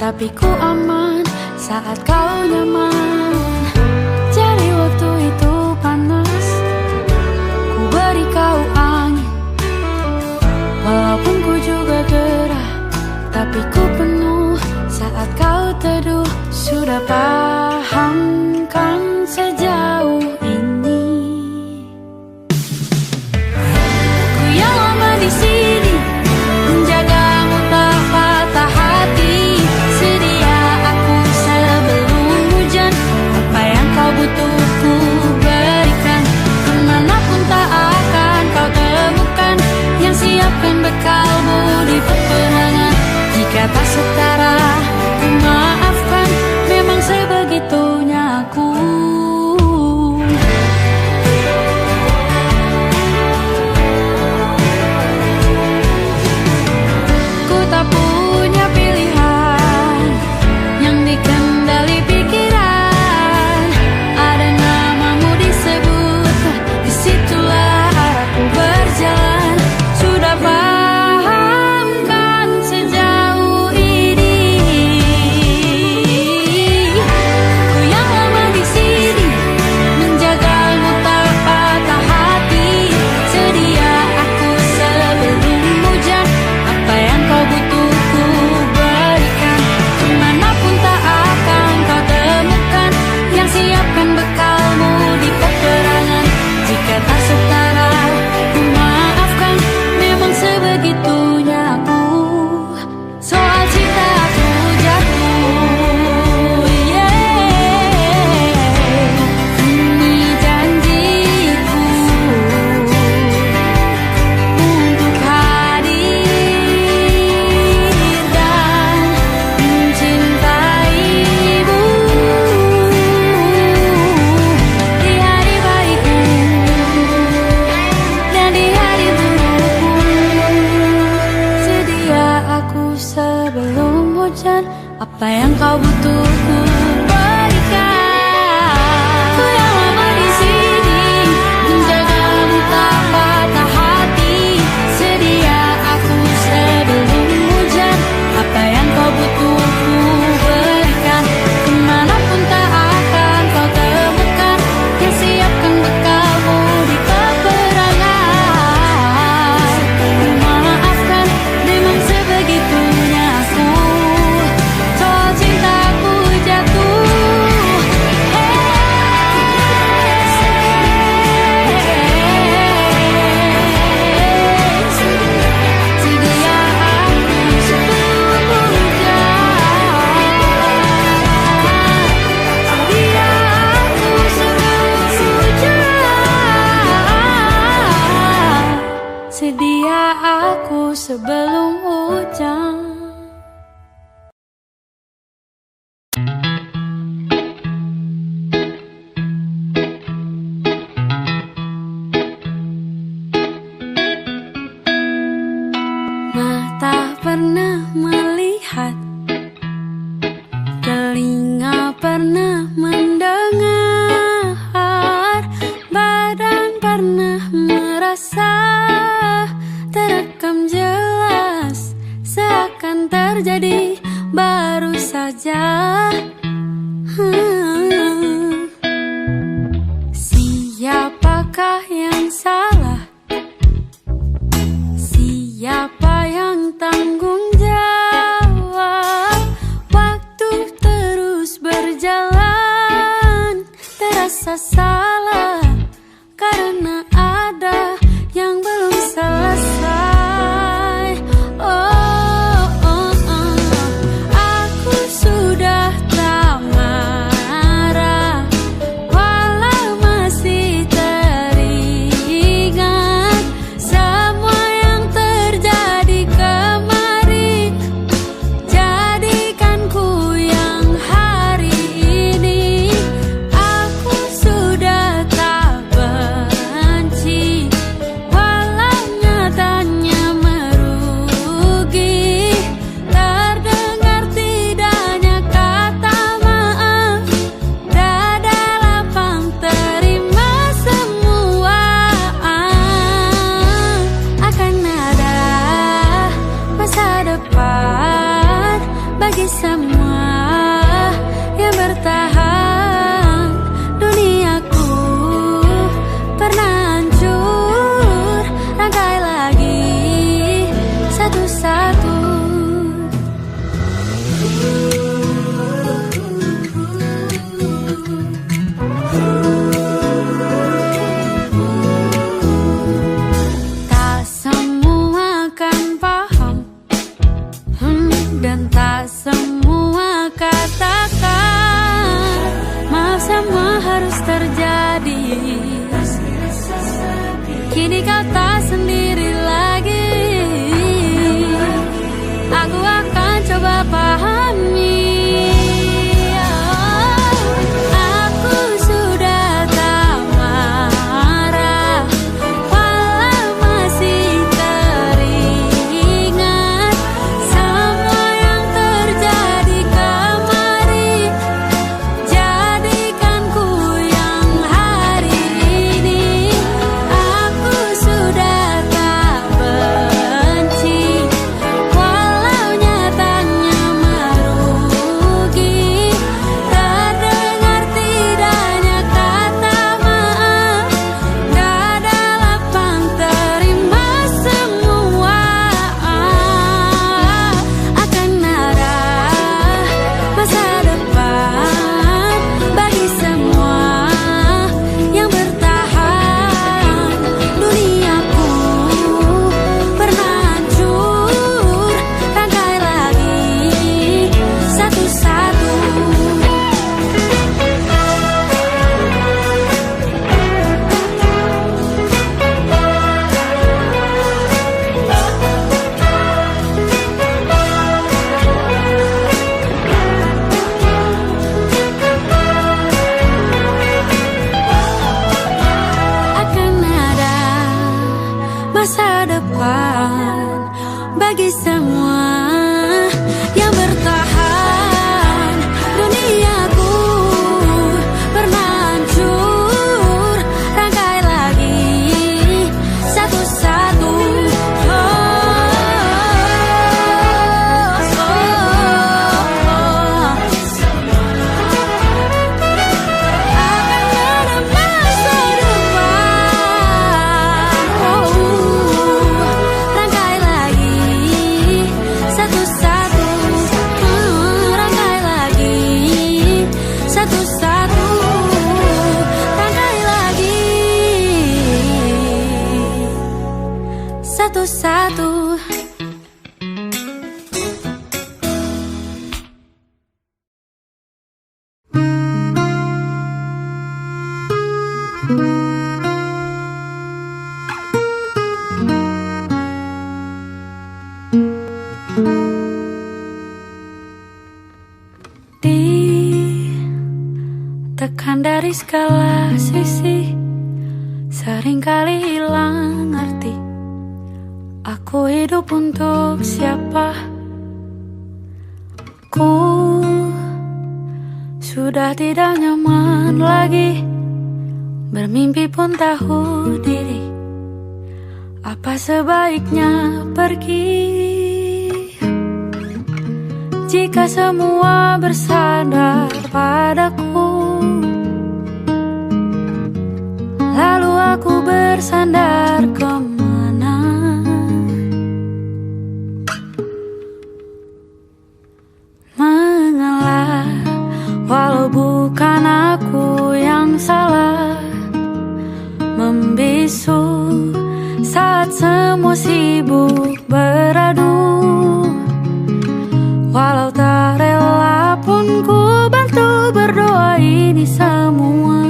tapi ku aman saat kau nyaman. Jadi waktu itu panas, ku beri kau angin. Walaupun ku juga gerah, tapi ku penuh saat kau teduh. Sudah paham kan sejauh ini? Ku yang lama di sini menjagamu tak patah hati. Sedia aku sebelum hujan, apa yang kau butuh ku berikan. Kemanapun tak akan kau temukan yang siapkan bekalmu di peperangan. Jika tak setara ku maafkan, memang sebegitunya aku. Ku tak punya pilihan yang dikendali pikiran. Ada namamu disebut, disitulah aku berjalan. Sudah paham kan sejauh ini? Ku yang lama di sini menjagamu tak patah hati. Sedia aku sebelum hujan, apa yang kau butuh ku berikan. Kemanapun tak akan kau temukan yang siapkan bekalmu di peperangan. Jika tak setara ku maafkan, memang sebegitunya aku. Soal cinta aku jatuh, ini janjiku untuk hadir dan mencintaimu di hari baikmu dan di hari burukmu. Sedia aku sebelum hujan, apa yang kau butuh ku berikan. Ku yang lama di sini menjagamu tak patah hati. Sedia aku sebelum hujan, apa yang kau butuh ku berikan. Kemanapun tak akan kau temukan yang siapkan bekalmu di peperangan. Maafkan, memang sebegitunya aku. Soal cintaku jatuh, sedia aku sebelum hujan. Sedia aku sebelum hujan. Sedia aku sebelum hujan. Mata pernah melihat, telinga pernah mendengar, badan pernah merasa, terekam jelas, seakan terjadi baru saja. Siapakah yang salah? Siapa yang tanggung jawab? Waktu terus berjalan, terasa salah karena ada yang belum selesai. Aku sudah bagi semua yang bertahan. Duniaku pernah hancur, rangkai lagi satu-satu. Tak semua akan paham, dan tak semua katakan maaf, semua harus terjadi. Kini kau tak sendiri lagi. Aku akan coba pahami. Aku sudah tak marah, walau masih teringat semua yang terjadi kemarin. Jadikan ku yang hari ini. Aku sudah tak benci, walau nyatanya merugi. Terdengar tidaknya kata maaf, dada lapang terima semua. Akan ada masa depan bagi semua yang bertahan. Duniaku pernah hancur, rangkai lagi satu-satu. Akan ada masa depan bagi semua yang bertahan. Duniaku pernah hancur, rangkai lagi satu-satu. Akan ada masa depan, rangkai lagi satu-satu. Rangkai lagi satu-satu. Rangkai lagi satu-satu. Ditekan dari segala sisi, seringkali hilang arti. Aku hidup untuk siapa? Ku sudah tidak nyaman lagi, bermimpi pun tahu diri. Apa sebaiknya pergi? Jika semua bersandar padaku, lalu aku bersandar kemana? Mengalah, walau bukan aku yang salah. Membisu saat semua sibuk beradu. Walau tak rela pun ku bantu berdoa ini semua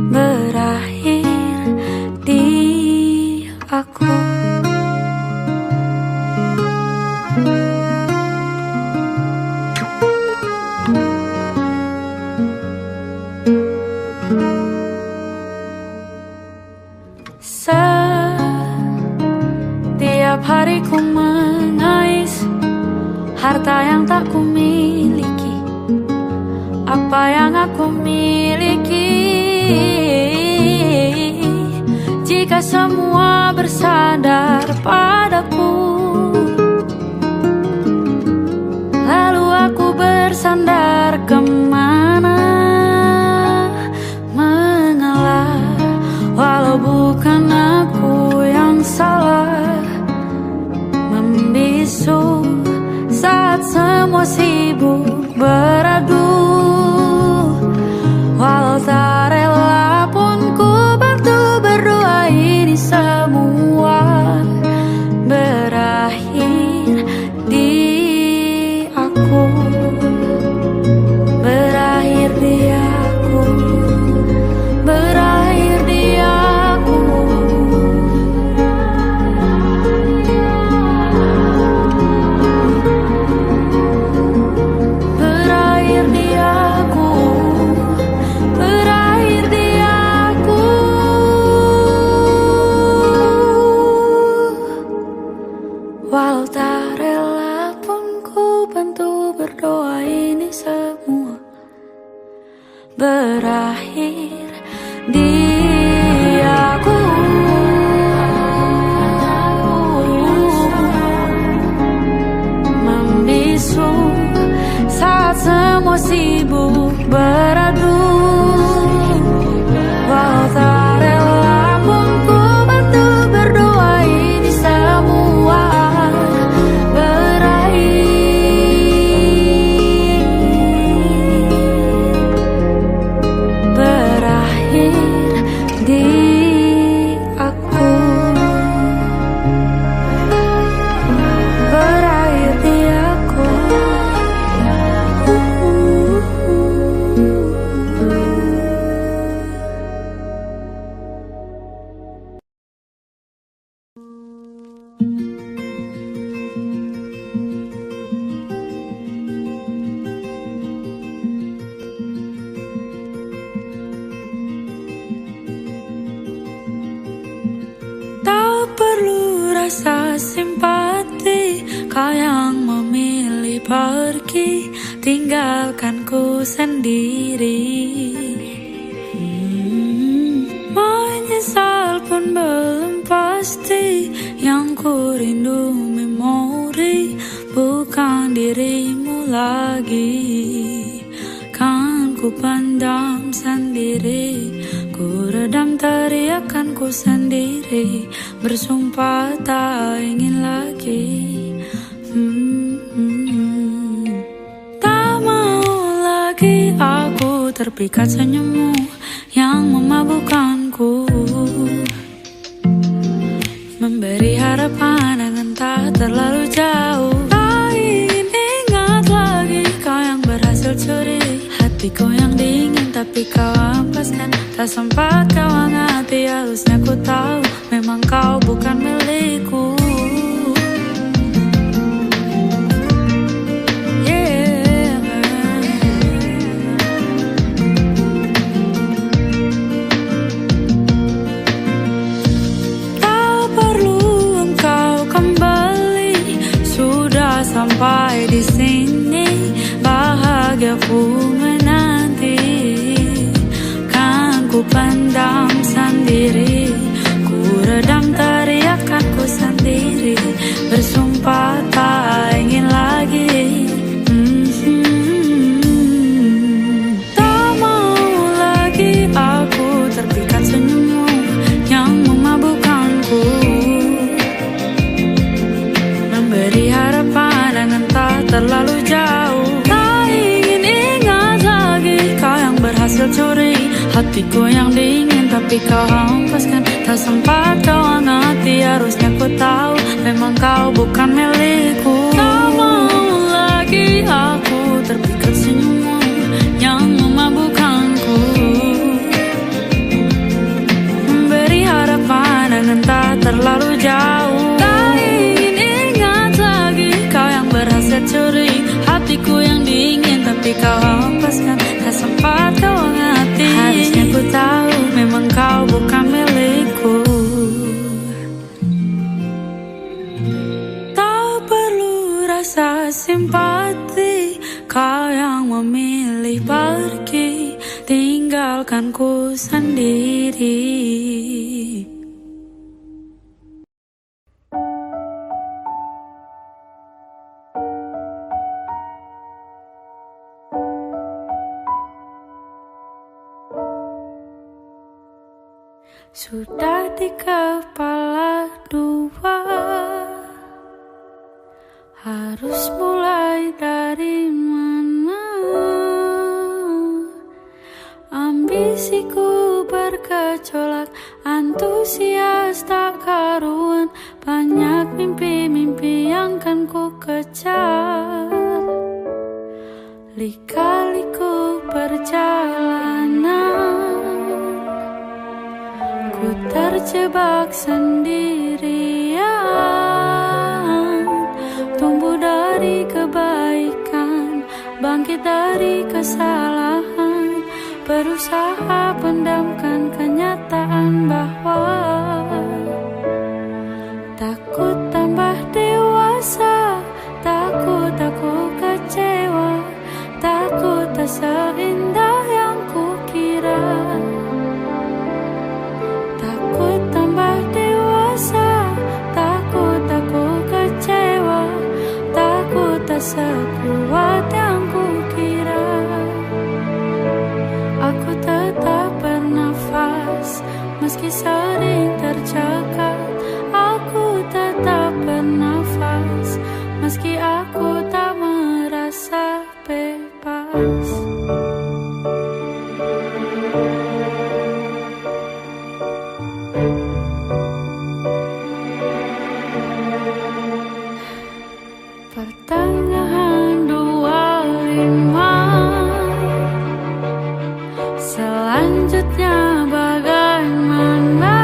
berakhir di aku. Setiap hari ku mengais harta yang tak ku miliki. Apa yang aku miliki? Jika semua bersandar padaku, bersandar kemana, mengalah walau bukan aku yang salah, membisu saat semua sibuk beradu. Walau tak rela pun ku bantu berdoa ini semua berakhir di aku, berakhir di aku, berakhir di aku. Berakhir di aku, berakhir di aku. Walau tak rela pun ku bantu berdoa ini semua berakhir di aku. Membisu saat semua sibuk beradu. Walau tak rela pun ku bantu berdoa ini semua berakhir di aku, berakhir di aku. Tak perlu rasa simpati, kau yang memilih pergi, tinggalkanku sendiri. Menyesal pun belum pasti, yang ku rindu memori, bukan dirimu lagi. Kan ku pendam sendiri, ku redam teriakanku sendiri, bersumpah tak ingin lagi. Tak mau lagi aku terpikat senyummu yang memabukkanku, memberi harapan dengan tak terlalu jauh. Tak ingin ingat lagi kau yang berhasil curi hatiku yang dingin, tapi kau ampaskan. Tak sempat kau hangati, harusnya ku tahu memang kau bukan milikku. Tak perlu engkau kembali, sudah sampai di sini, bahagiaku menanti. Kan ku pendam sendiri, ku redam teriakanku sendiri, bersumpah tak ingin lagi. Tak mau lagi aku terpikat senyummu yang memabukkanku, memberi harapan dengan tak terlalu jauh. Tak ingin ingat lagi kau yang berhasil curi hatiku yang dingin, tapi kau hempaskan. Tak sempat kau hangati, harusnya ku tahu memang kau bukan milikku. Tak mau lagi aku terpikat senyummu yang memabukkanku, memberi harapan dengan tak terlalu jauh. Tak ingin ingat lagi kau yang berhasil curi hatiku yang dingin, tapi kau hempaskan. Tak sempat kau hangati, harusnya ku tahu memang kau bukan milikku. Tak perlu rasa simpati, kau yang memilih pergi, tinggalkanku sendiri. sudah di kepala dua. Harus mulai dari mana? Ambisiku bergejolak, antusias tak karuan. Banyak mimpi-mimpi yang kan ku kejar. Lika-liku perjalanan, ku terjebak sendirian. Tumbuh dari kebaikan, bangkit dari kesalahan, berusaha pendamkan kenyataan bahwa takut tambah dewasa, takut aku kecewa, takut tak seindah yang kukira. Takut tambah dewasa, takut aku kecewa, takut tak sekuat yang kukira. Aku tetap bernafas meski sering tercekat. Aku tetap bernafas meski aku tak merasa bebas. Pertengahan 25, selanjutnya bagaimana?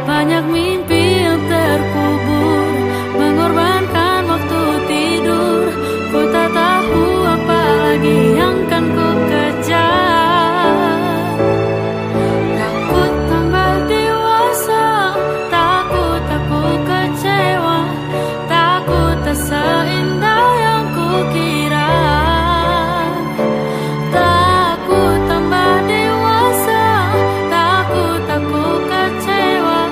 Banyak mimpi yang terkubur, mengorbankan waktu tidur. Ku tak tahu apa lagi yang kan ku kejar. Takut tambah dewasa, takut aku kecewa, takut tak seindah yang kukira. Takut tambah dewasa, takut aku kecewa,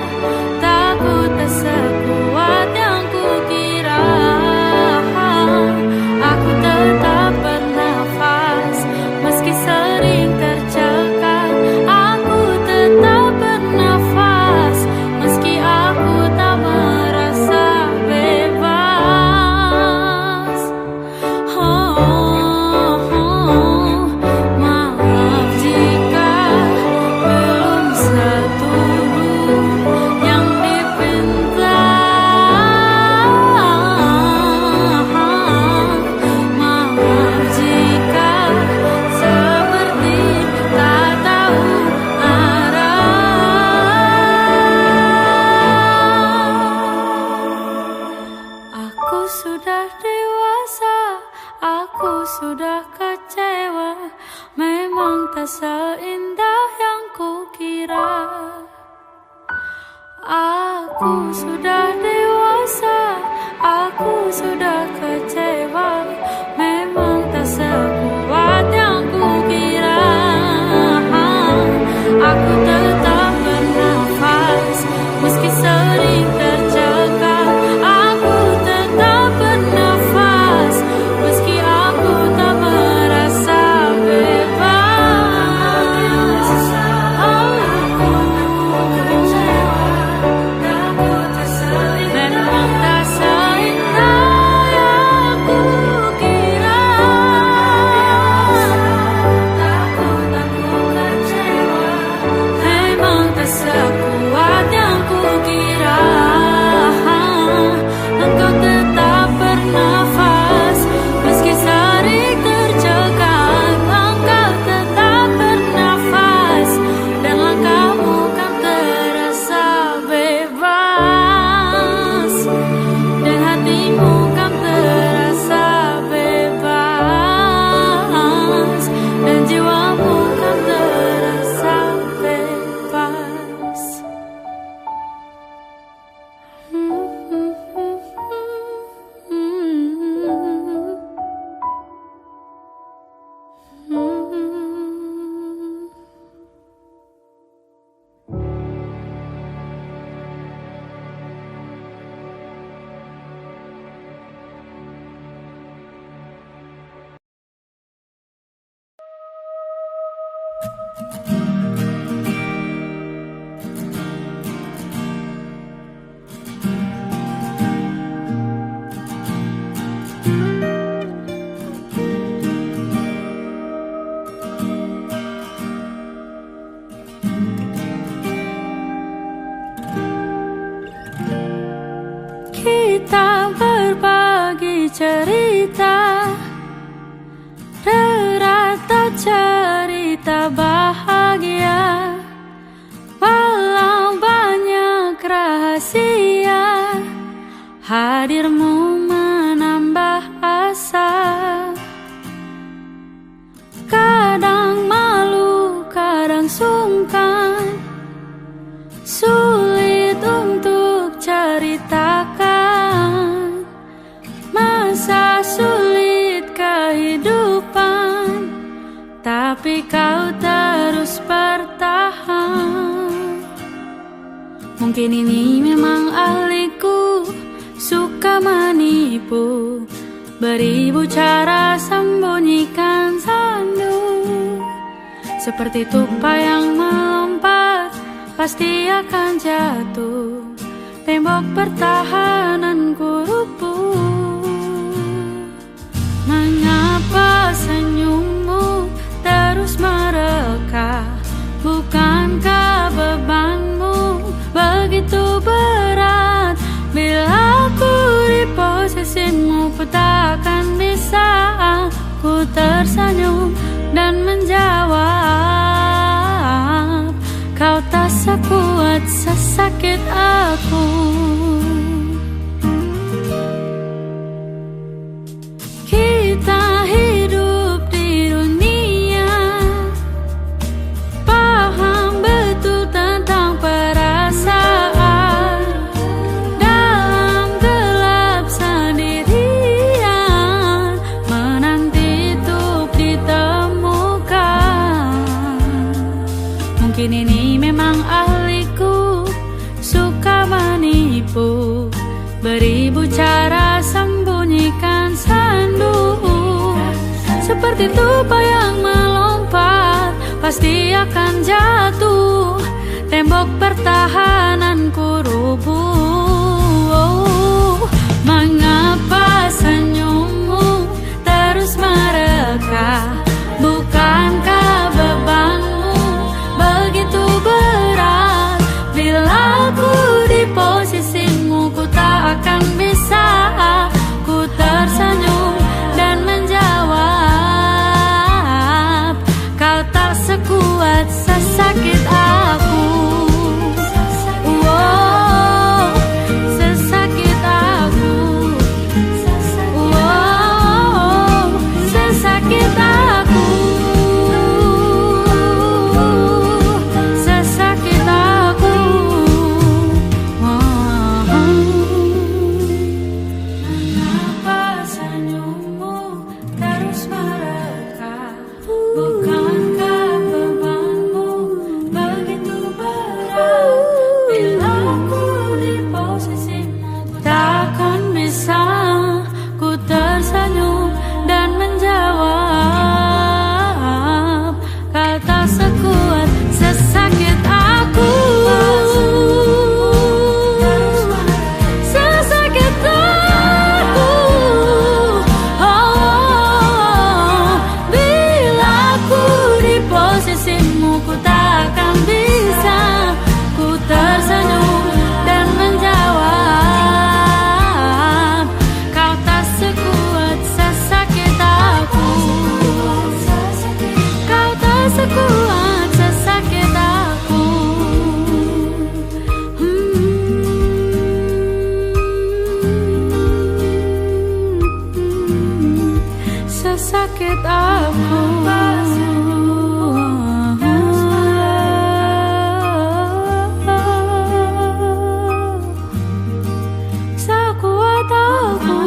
takut tak sekuat yang kukira. Aku tetap bernafas meski sering tercekat. Aku tetap bernafas meski aku tak merasa bebas. Maaf jika belum seturut yang dipinta. Maaf jika seperti tak tahu arah. Aku sudah dewasa, aku sudah kecewa, memang tak seindah yang kukira. Aku sudah dewasa, aku sudah kecewa, memang tak sekuat yang kukira. Aku tetap bernafas meski sering tercekat. Aku tetap bernafas meski aku tak merasa bebas. Aku kecewa, takut tak seindah, memang tak seindah yang kukira. Takut aku kecewa, memang tak sekuat yang kukira. Engkau tetap bernafas meski sering tercekat. Engkau tetap bernafas dan langkahmu kan terasa bebas, dan hatimu kan terasa bebas, dan jiwamu kan terasa bebas. kita bahagia, walau banyak rahasia. Hadirmu menambah asa. Kadang malu, kadang sungkan, sulit untuk ceritakan masa sulit kehidupan, tapi kau terus bertahan. Mungkin ini memang ahliku, suka menipu, beribu cara sembunyikan sandu. Seperti tupai yang melompat, pasti akan jatuh, tembok pertahananku rubuh. Mengapa senyummu terus mereka? Bukankah bebanmu begitu berat? Bila aku di posisimu, ku takkan bisa. Ku tersenyum dan menjawab, kau tak sekuat sesakit aku. Kita hidup di dunia, paham betul tentang perasaan. Dalam gelap sendirian, menanti untuk ditemukan. Mungkin ini memang ahliku, suka menipu, beribu cara sembunyikan sandu. Seperti tupai yang melompat, pasti akan jatuh, tembok pertahananku rubuh. Mengapa senyummu terus mereka? Bukankah bebanmu begitu berat? Bila aku di posisimu, ku tak akan bisa. Ku tersenyum dan menjawab, kau tak sekuat sesakit aku. Wow, sesakit aku. Wow, sesakit aku. Sesakit aku. Mengapa senyummu terus mereka? Bukankah bebanmu begitu berat? Bila aku di posisimu, ku takkan bisa. Ku tersenyum dan menjawab, kau tak sekuat sesakit aku. Sesakit aku. Oh, bila aku di posisimu, ku takkan bisa. Ku tersenyum dan menjawab, kau tak sekuat sesakit aku. Kau tak sekuat sesakit aku. Sesakit aku. Sekuat aku.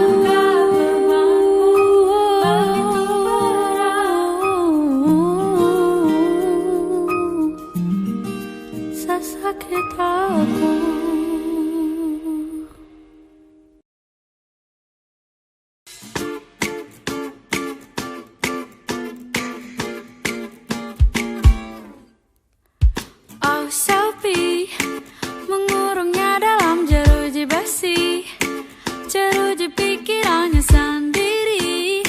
Sesakit aku. Oh sepi, mengurungnya dalam jeruji besi, jeruji pikirannya sendiri,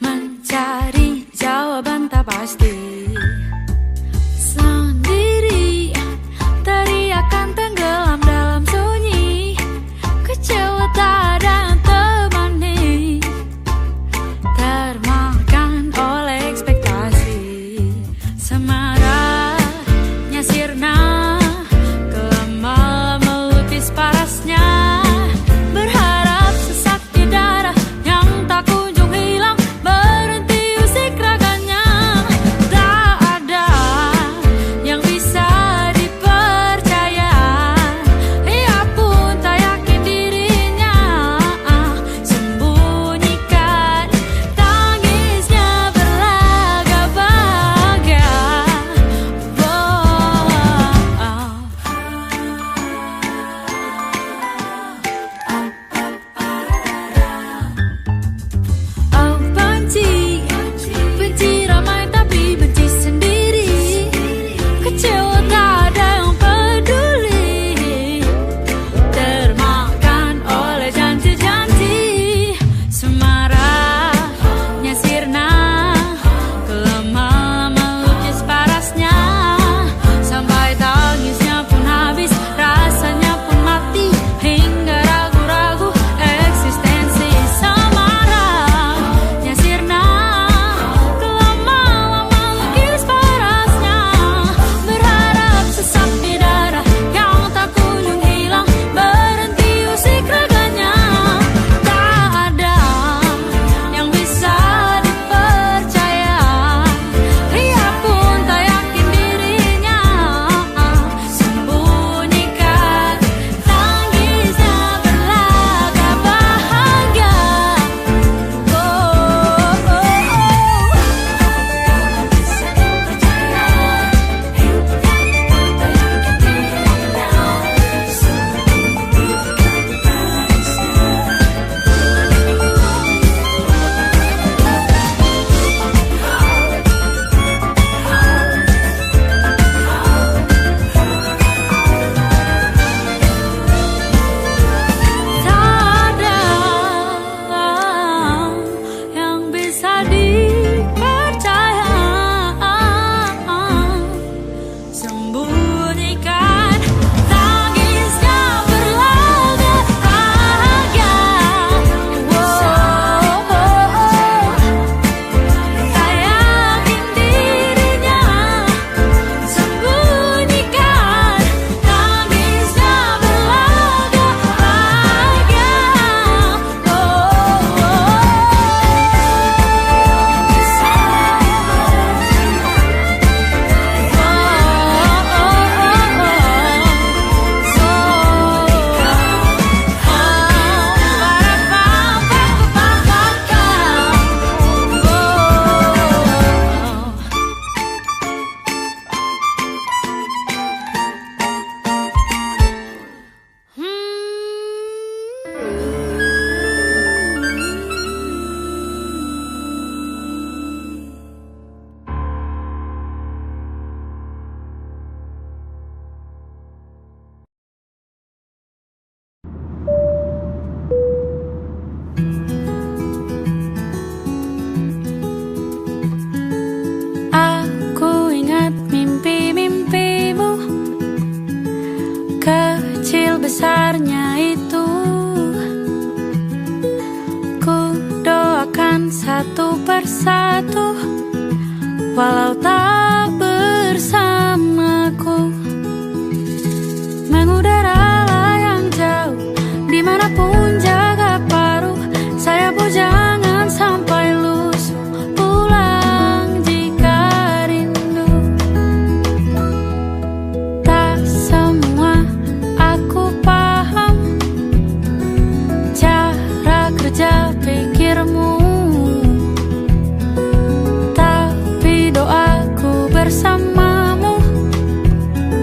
mencari jawaban tak pasti. Sendiri, teriakan tenggelam dalam sunyi, kecewa tak ada yang temani, termakan oleh ekspektasi. satu persatu, walau tak bersamaku. Mengudara yang jauh, dimanapun jaga paruh. Sayapmu jangan sampai lusuh, pulang jika rindu. Tak semua aku paham cara kerja pikirmu, tapi doaku bersamamu,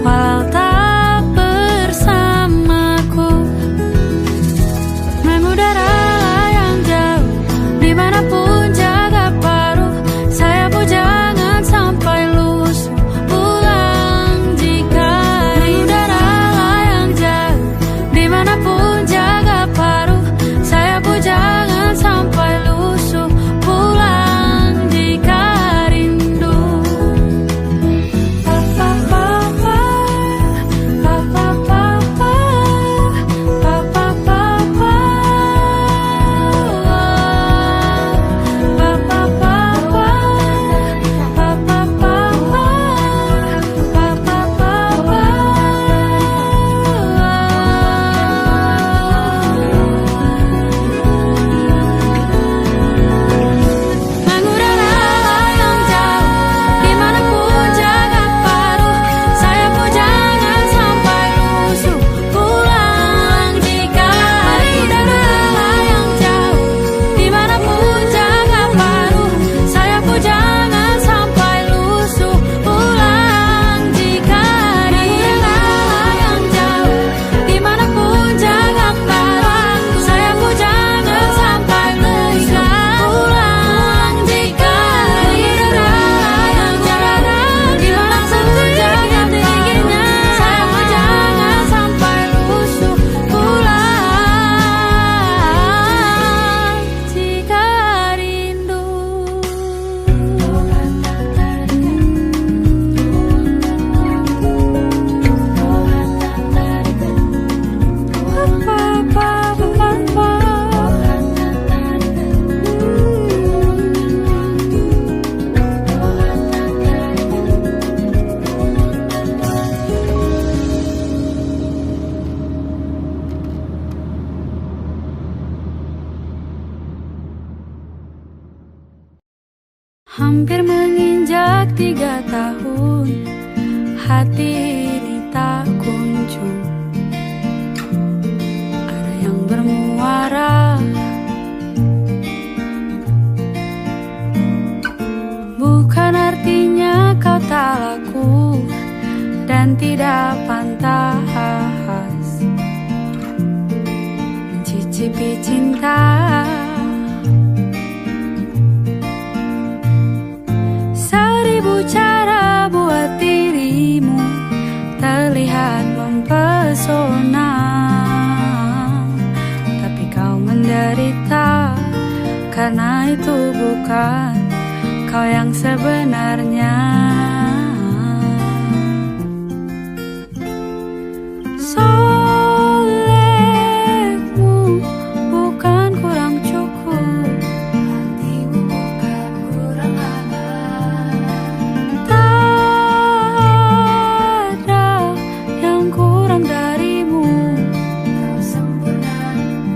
walau tak bersamaku. Mengudara yang jauh, dimanapun jaga paruh. Sayapmu jangan sampai lusuh, pulang jika rindu. Mengudara yang jauh, dimanapun jaga paruh. Sayapmu jangan sampai lusuh, pulang jika rindu. Pa pa pa pa, pa pa pa pa, pa pa pa pa, pa pa pa pa, pa pa pa pa, pa pa pa pa. Mengudara yang jauh, dimanapun jaga paruh. Sayapmu jangan sampai lusuh, pulang jika rindu. Yang jauh, dimanapun jaga paruh. Sayapmu jangan sampai lusuh, pulang jika rindu. Yang jauh, dimanapun jaga paruh. Sayapmu jangan sampai lusuh, pulang jika rindu. Yang jauh, dimanapun jaga tingginya. Sayapmu jangan sampai lusuh, pulang jika rindu. Hampir menginjak 3 tahun, hati ini tak kunjung ada yang bermuara. Bukan artinya kau tak laku dan tidak pantas mencicipi cinta. Seribu cara buat dirimu terlihat mempesona, tapi kau menderita karena itu bukan kau yang sebenarnya. Solehmu bukan kurang cukup, hatimu bukan kurang aman. Tak ada yang kurang darimu, kau sempurna,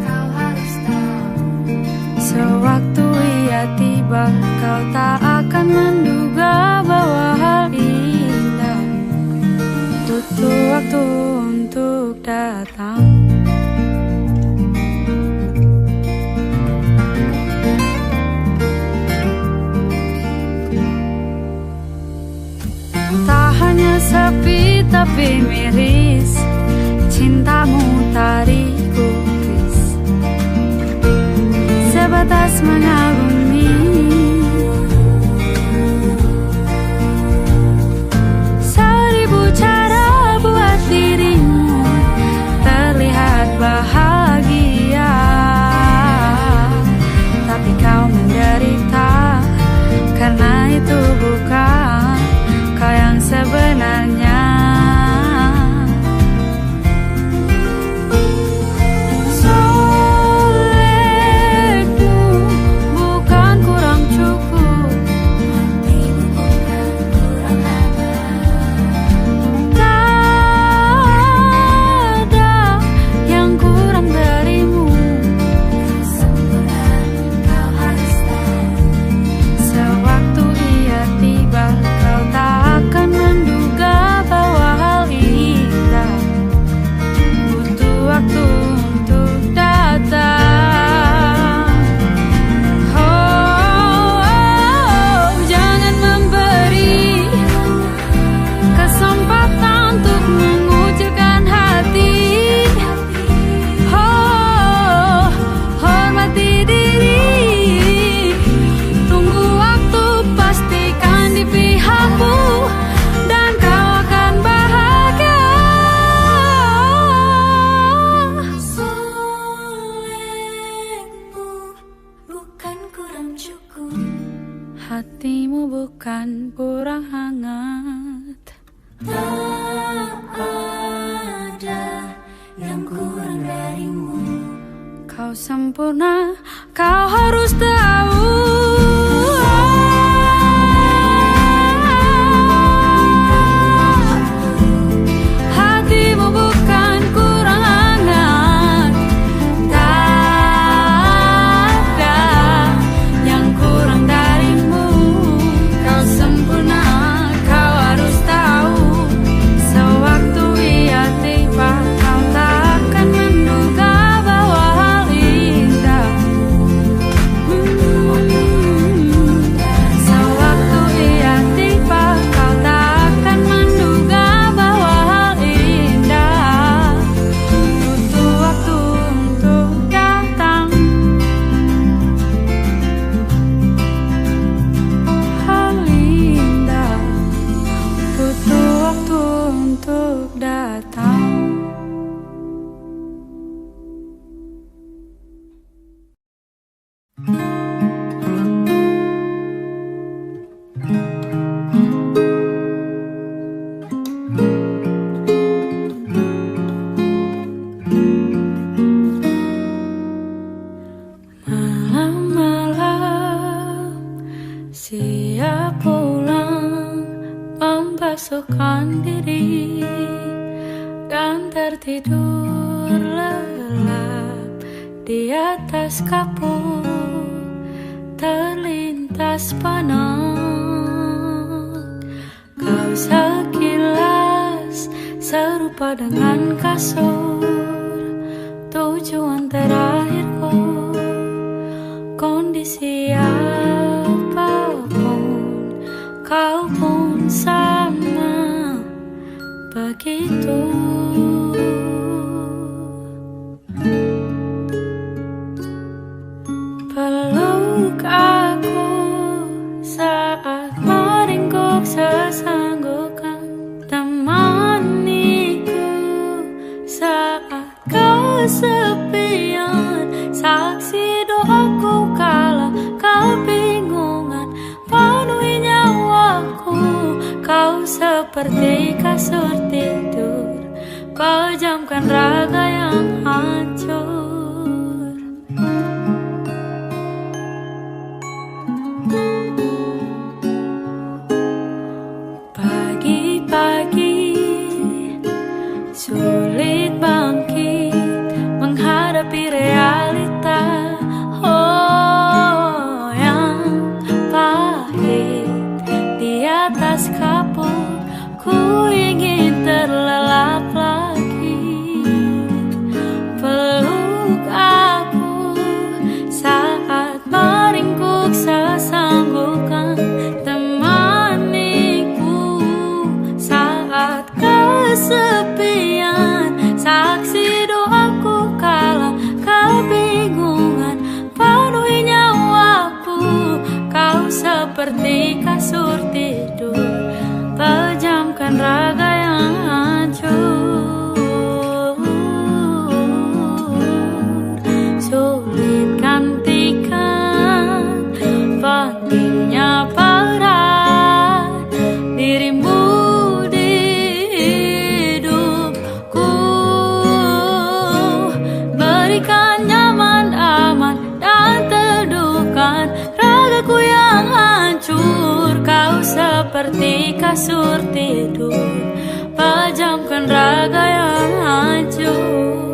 kau harus tahu. Sewaktu ia tiba, kau tak akan menduga bahwa hal indah butuh waktu untuk datang. Tak hanya sepi tapi miris, cintamu tarik gubris, sebatas mengagumi. Seribu cara buat dirimu terlihat bahagia, tapi kau menderita karena itu bukan kau yang sebenarnya. Solehmu hatimu bukan kurang hangat. Tak ada yang kurang darimu. Kau sempurna, kau harus tahu. Hatimu bukan kurang hangat. Tak ada yang kurang darimu. Kau sempurna, kau harus tahu. Sewaktu ia tiba, kau tak akan menduga bahwa hal indah. Sewaktu ia tiba, kau tak akan menduga bahwa hal indah. Butuh waktu untuk datang. Hal indah butuh waktu untuk datang. Malam-malam siap pulang, membasuhkan diri dan tertidur lelap di atas kapur. Terlintas panang kau sekilas serupa dengan kasur. Tujuan terakhirku, kondisi apapun, kau pun sama begitu. Peluk aku saat meringkuk sesanggukan, temaniku saat kau kesepian, saksi doaku kala kebingungan penuhi nyawaku. Kau seperti kasur tidur, pejamkan raga yang hancur. Pagi-pagi sulit bangkit menghadapi realita, oh yang pahit. Di atas kapur ku ingin terlelap lagi. Peluk aku saat meringkuk sesanggukan, temaniku saat kesepian, saksi doaku kala kebingungan penuhi nyawaku. Kau seperti kasur tidur, pejamkan raga yang hancur. Sulit gantikan pentingnya peran dirimu di hidupku. Berikan nyaman, aman, dan teduhkan ragaku yang hancur. Kau seperti kasur tidur, pejamkan raga yang hancur.